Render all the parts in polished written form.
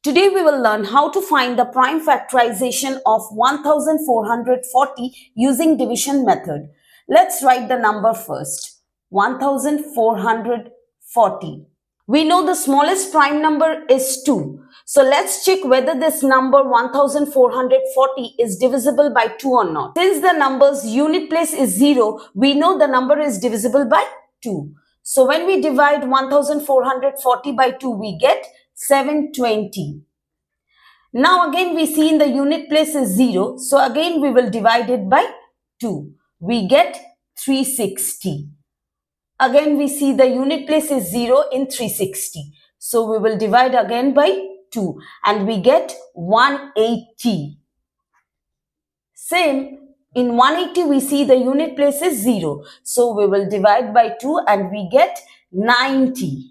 Today we will learn how to find the prime factorization of 1440 using division method. Let's write the number first. 1440. We know the smallest prime number is 2. So let's check whether this number 1440 is divisible by 2 or not. Since the number's unit place is 0, we know the number is divisible by 2. So when we divide 1440 by 2, we get 720. Now again we see in the unit place is 0. So again we will divide it by 2. We get 360. Again we see the unit place is 0 in 360. So we will divide again by 2 and we get 180. Same, in 180 we see the unit place is 0. So we will divide by 2 and we get 90.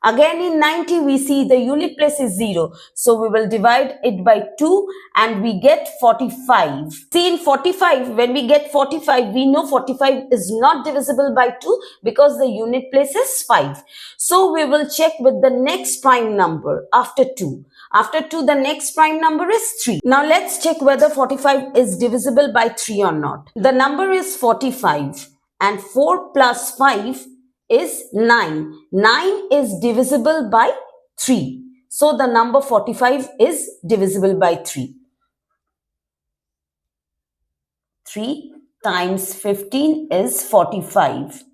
Again in 90 we see the unit place is 0. So we will divide it by 2 and we get 45. See in 45, when we get 45, we know 45 is not divisible by 2 because the unit place is 5. So we will check with the next prime number after 2. After 2, the next prime number is 3. Now let's check whether 45 is divisible by 3 or not. The number is 45 and 4 plus 5 is 9. 9 is divisible by 3. So the number 45 is divisible by 3. 3 times 15 is 45.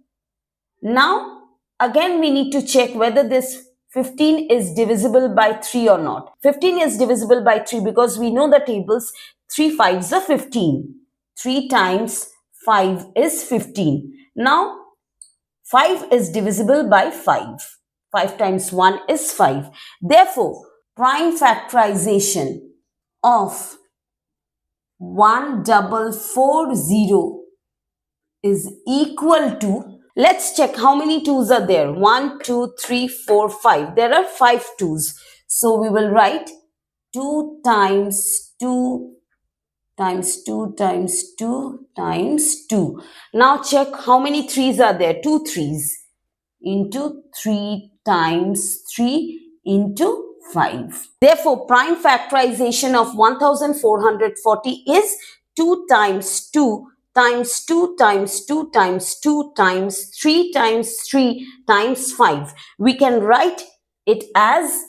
Now again we need to check whether this 15 is divisible by 3 or not. 15 is divisible by 3 because we know the tables 3 5s are 15. 3 times 5 is 15. Now 5 is divisible by 5. 5 times 1 is 5. Therefore, prime factorization of 1440 is equal to, let's check how many 2's are there. 1, 2, 3, 4, 5. There are 5 2's. So we will write 2 times 2 times 2 times 2 times 2. Now check how many 3's are there. 2 3's into 3 times 3 into 5. Therefore, prime factorization of 1440 is 2 times 2 times 2 times 2 times 2 times 3 times 3 times 5. We can write it as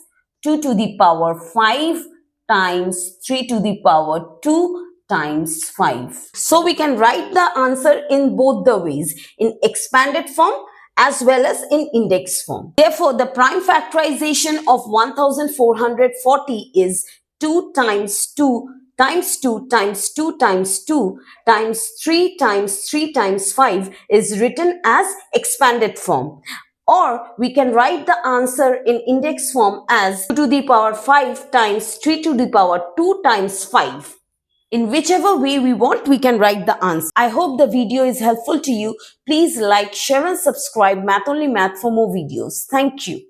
2 to the power 5 times 3 to the power 2 times 5. So we can write the answer in both the ways, in expanded form as well as in index form. Therefore, the prime factorization of 1440 is 2 times 2 times 2 times 2 times 2 times 3 times 3 times 5 is written as expanded form. Or we can write the answer in index form as 2 to the power 5 times 3 to the power 2 times 5. In whichever way we want, we can write the answer. I hope the video is helpful to you. Please like, share and subscribe Math Only Math for more videos. Thank you.